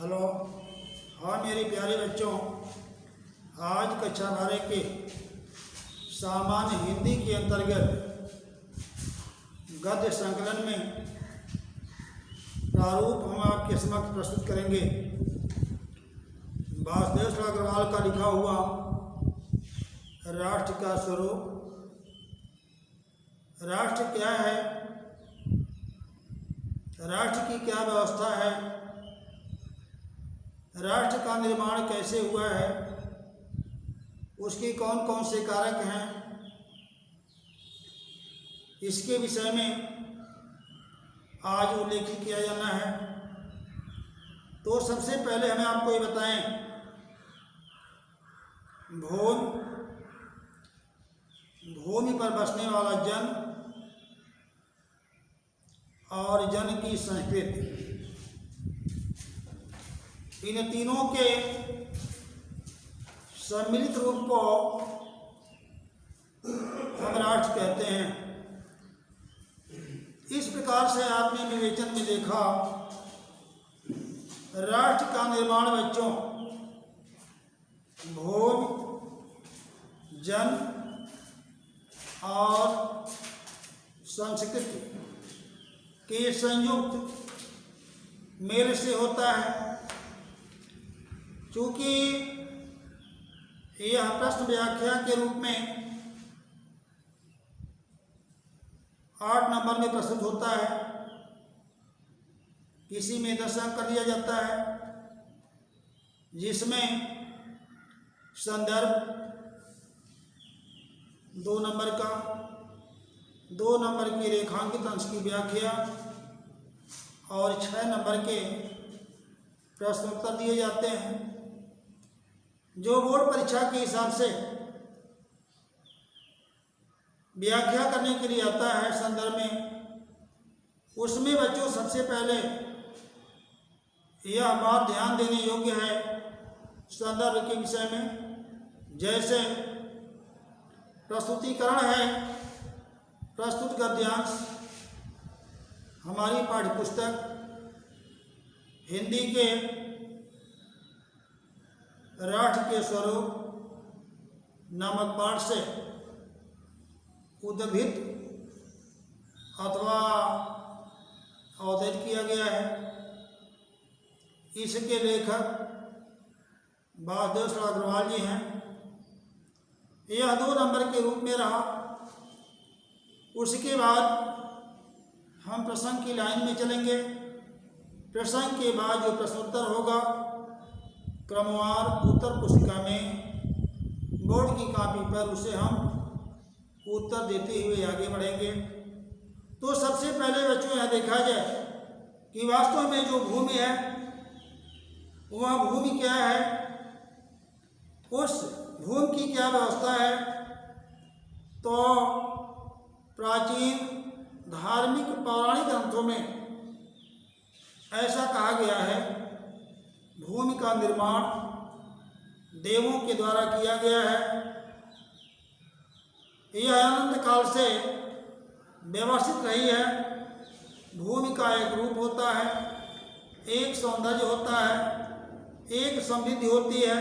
Hello. हाँ मेरे प्यारे बच्चों, आज कक्षा 12 के सामान्य हिंदी के अंतर्गत गद्य संकलन में प्रारूप हम आपके समक्ष प्रस्तुत करेंगे। वासुदेव अग्रवाल का लिखा हुआ राष्ट्र का स्वरूप। राष्ट्र क्या है, राष्ट्र की क्या व्यवस्था है, राष्ट्र का निर्माण कैसे हुआ है, उसके कौन कौन से कारक हैं, इसके विषय में आज उल्लेखित किया जाना है। तो सबसे पहले हमें आपको ये बताएं, भूमि पर बसने वाला जन और जन की संस्कृति, इन तीनों के सम्मिलित रूप को हम राष्ट्र कहते हैं। इस प्रकार से आपने विवेचन में देखा, राष्ट्र का निर्माण बच्चों भूमि, जन और संस्कृति के संयुक्त मेल से होता है। चूँकि यह प्रश्न व्याख्या के रूप में 8 नंबर में प्रस्तुत होता है, किसी में 10 अंक कर दिया जाता है, जिसमें संदर्भ 2 नंबर का, 2 नंबर की रेखांकित अंश की व्याख्या और 6 नंबर के प्रश्नोत्तर दिए जाते हैं। जो बोर्ड परीक्षा के हिसाब से व्याख्या करने के लिए आता है संदर्भ में, उसमें बच्चों सबसे पहले यह बात ध्यान देने योग्य है संदर्भ के विषय में। जैसे प्रस्तुतिकरण है, प्रस्तुत गद्यांश, हमारी पाठ्यपुस्तक हिंदी के राष्ट्र के स्वरूप नामक पाठ से उद्भित अथवा अवतरित किया गया है। इसके लेखक वासुदेव अग्रवाल जी हैं। यह 2 नंबर के रूप में रहा। उसके बाद हम प्रसंग की लाइन में चलेंगे। प्रसंग के बाद जो प्रश्नोत्तर होगा, क्रमवार उत्तर पुस्तिका में बोर्ड की कॉपी पर उसे हम उत्तर देते हुए आगे बढ़ेंगे। तो सबसे पहले बच्चों यह देखा जाए कि वास्तव में जो भूमि है वह भूमि क्या है, उस भूमि की क्या व्यवस्था है। तो प्राचीन धार्मिक पौराणिक ग्रंथों में ऐसा कहा गया है, भूमि का निर्माण देवों के द्वारा किया गया है। यह अनंत काल से व्यवस्थित रही है। भूमि का एक रूप होता है, एक सौंदर्य होता है, एक समृद्धि होती है।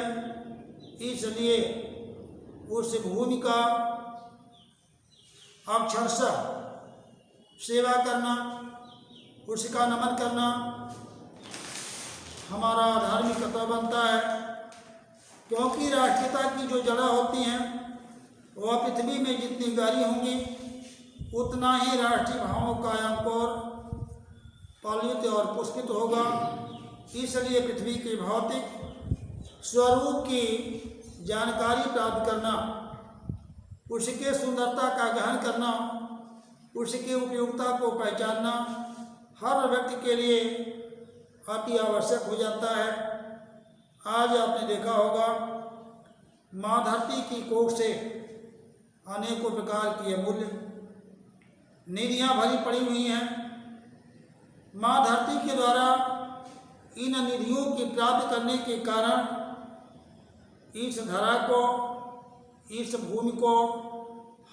इसलिए उस भूमि का अक्षरशः सेवा करना, उसका नमन करना हमारा धार्मिक कर्तव्य बनता है। क्योंकि राष्ट्रीयता की जो जड़ होती हैं वह पृथ्वी में जितनी गहरी होंगी, उतना ही राष्ट्रीय भावों का अंकुर पल्लित और पुष्पित होगा। इसलिए पृथ्वी के भौतिक स्वरूप की जानकारी प्राप्त करना, उसके सुंदरता का गहन करना, उसकी उपयोगिता को पहचानना हर व्यक्ति के लिए अति आवश्यक हो जाता है। आज आपने देखा होगा, माँ धरती की कोख से अनेकों प्रकार की अमूल्य निधियाँ भरी पड़ी हुई हैं। माँ धरती के द्वारा इन निधियों की प्राप्ति करने के कारण इस धरा को, इस भूमि को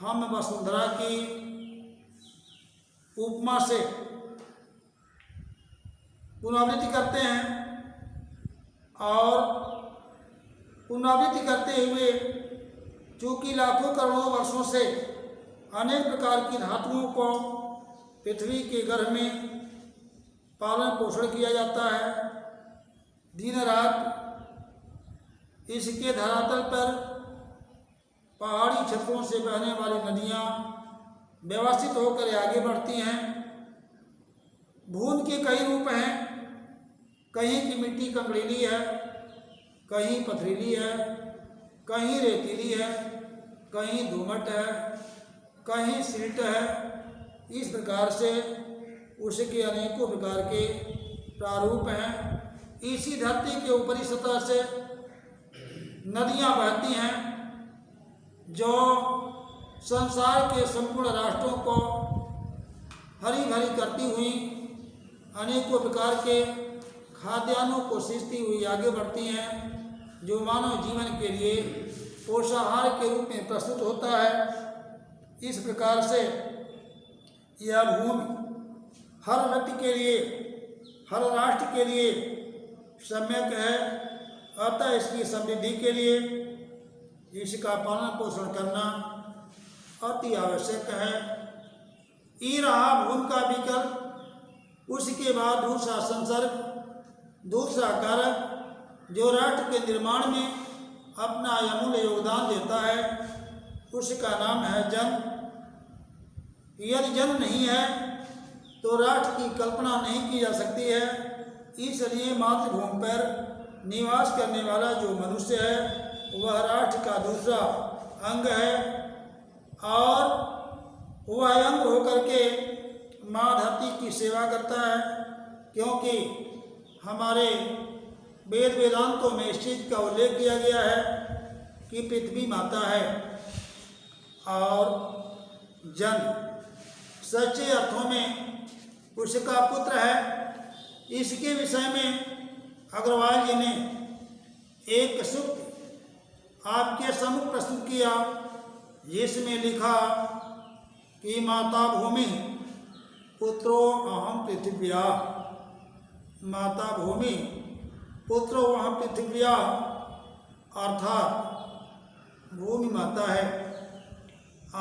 हम वसुंधरा की उपमा से पुनरावृत्ति करते हैं। और पुनरावृत्ति करते हुए, चूँकि लाखों करोड़ों वर्षों से अनेक प्रकार की धातुओं को पृथ्वी के गर्भ में पालन पोषण किया जाता है, दिन रात इसके धरातल पर पहाड़ी क्षेत्रों से बहने वाली नदियाँ व्यवस्थित होकर आगे बढ़ती हैं। भूमि के कई रूप हैं, कहीं की मिट्टी कंकड़ीली है, कहीं पथरीली है, कहीं रेतीली है, कहीं दोमट है, कहीं सिल्ट है। इस प्रकार से उसके अनेकों प्रकार के प्रारूप हैं। इसी धरती के ऊपरी सतह से नदियाँ बहती हैं जो संसार के संपूर्ण राष्ट्रों को हरी भरी करती हुई अनेकों प्रकार के खाद्यान्नों को सींचती हुई आगे बढ़ती हैं, जो मानव जीवन के लिए पोषाहार के रूप में प्रस्तुत होता है। इस प्रकार से यह भूमि हर व्यक्ति के लिए, हर राष्ट्र के लिए सम्यक है। अतः इसकी समृद्धि के लिए इसका पालन पोषण करना अति आवश्यक है। ये रहा भूमि का विकल्प। उसके बाद दूसरा संसर्ग, दूसरा कारक जो राष्ट्र के निर्माण में अपना अमूल्य योगदान देता है, उसका नाम है जन। यदि जन नहीं है तो राष्ट्र की कल्पना नहीं की जा सकती है। इसलिए मातृभूमि पर निवास करने वाला जो मनुष्य है वह राष्ट्र का दूसरा अंग है, और वह अंग होकर के माँ धरती की सेवा करता है, क्योंकि हमारे वेद वेदांतों में इस चीज़ का उल्लेख किया गया है कि पृथ्वी माता है और जन सच्चे अर्थों में उसका पुत्र है। इसके विषय में अग्रवाल जी ने एक सूक्त आपके सम्मुख प्रस्तुत किया, जिसमें लिखा कि माता भूमि पुत्रो अहम पृथिव्या। माता भूमि पुत्रो अहम पृथिव्या, अर्थात भूमि माता है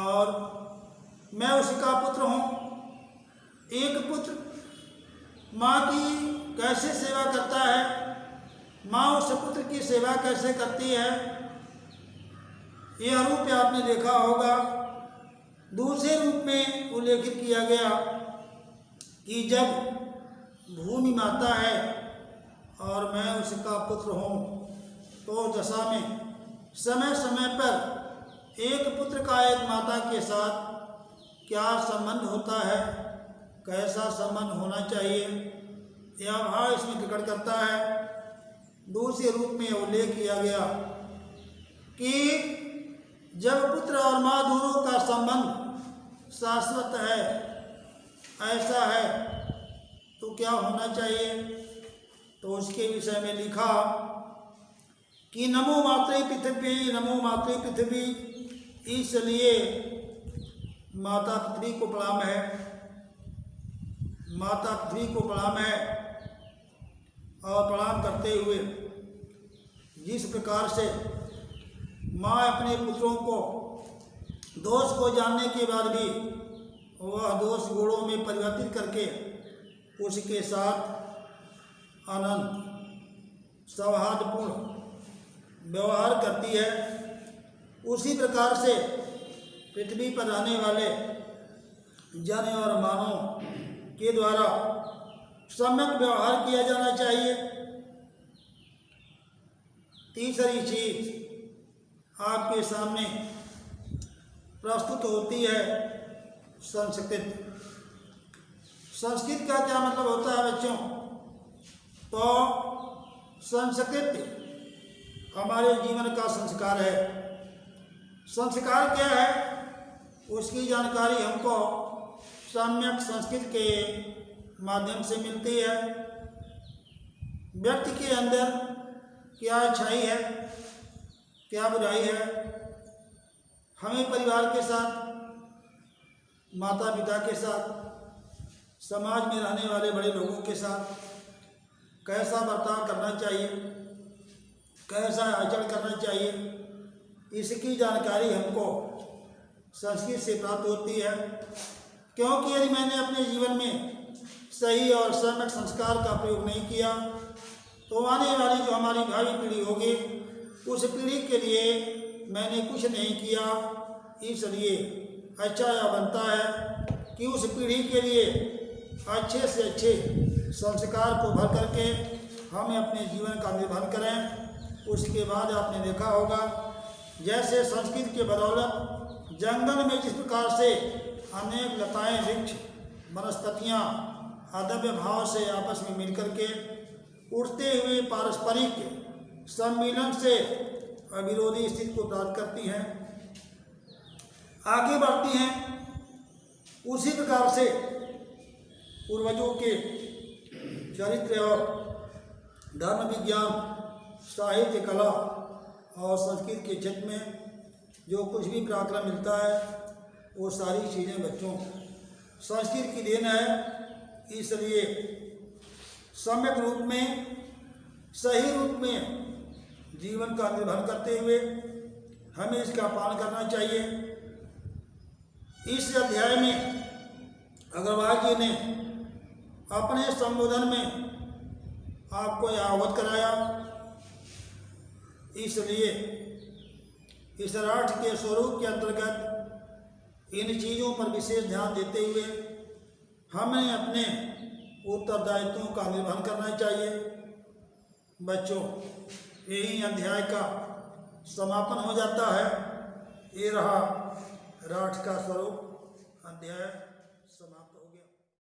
और मैं उसका पुत्र हूँ। एक पुत्र माँ की कैसे सेवा करता है, माँ उस पुत्र की सेवा कैसे करती है, यह रूप आपने देखा होगा। दूसरे रूप में उल्लेखित किया गया कि जब भूमि माता है और मैं उसका पुत्र हूँ, तो दशा में समय समय पर एक पुत्र का एक माता के साथ क्या संबंध होता है, कैसा संबंध होना चाहिए, यह भाव इसमें प्रकट करता है। दूसरे रूप में उल्लेख किया गया कि जब पुत्र और माँ दोनों का संबंध शाश्वत है, ऐसा है, तो क्या होना चाहिए, तो उसके विषय में लिखा कि नमो मातृ पृथ्वी, नमो मातृ पृथ्वी। इसलिए माता पृथ्वी को प्रणाम है, माता पृथ्वी को प्रणाम है। और प्रणाम करते हुए जिस प्रकार से माँ अपने पुत्रों को दोष को जानने के बाद भी वह दोष गुणों में परिवर्तित करके उसके साथ अनंत सौहार्दपूर्ण व्यवहार करती है, उसी प्रकार से पृथ्वी पर रहने वाले जन और मानव के द्वारा सम्यक व्यवहार किया जाना चाहिए। तीसरी चीज आपके सामने प्रस्तुत होती है संस्कृत। संस्कृत का क्या मतलब होता है बच्चों? तो संस्कृत हमारे जीवन का संस्कार है। संस्कार क्या है, उसकी जानकारी हमको सम्यक संस्कृत के माध्यम से मिलती है। व्यक्ति के अंदर क्या अच्छाई है, क्या बुराई है, हमें परिवार के साथ, माता पिता के साथ, समाज में रहने वाले बड़े लोगों के साथ कैसा बर्ताव करना चाहिए, कैसा आचरण करना चाहिए, इसकी जानकारी हमको संस्कृत से प्राप्त होती है। क्योंकि यदि मैंने अपने जीवन में सही और सम्यक संस्कार का प्रयोग नहीं किया तो आने वाली जो हमारी भावी पीढ़ी होगी उस पीढ़ी के लिए मैंने कुछ नहीं किया। इसलिए अच्छा यह बनता है कि उस पीढ़ी के लिए अच्छे से अच्छे संस्कार को भर करके हम अपने जीवन का निर्वहन करें। उसके बाद आपने देखा होगा जैसे संस्कृत के बदौलत जंगल में जिस प्रकार से अनेक लताएं, वृक्ष, वनस्पतियाँ अदम्य भाव से आपस में मिलकर के उठते हुए पारस्परिक सम्मिलन से अविरोधी स्थिति को प्राप्त करती हैं, आगे बढ़ती हैं, उसी प्रकार से पूर्वजों के चरित्र और धर्म विज्ञान, साहित्य, कला और संस्कृत के क्षेत्र में जो कुछ भी पराक्रम मिलता है वो सारी चीज़ें बच्चों संस्कृत की देन है। इसलिए सम्यक रूप में, सही रूप में जीवन का निर्वहन करते हुए हमें इसका पालन करना चाहिए। इस अध्याय में अग्रवाल जी ने अपने संबोधन में आपको यह अवगत कराया। इसलिए इस राष्ट्र के स्वरूप के अंतर्गत इन चीज़ों पर विशेष ध्यान देते हुए हमें अपने उत्तरदायित्वों का निर्वहन करना चाहिए। बच्चों, यही अध्याय का समापन हो जाता है। ये रहा राष्ट्र का स्वरूप अध्याय।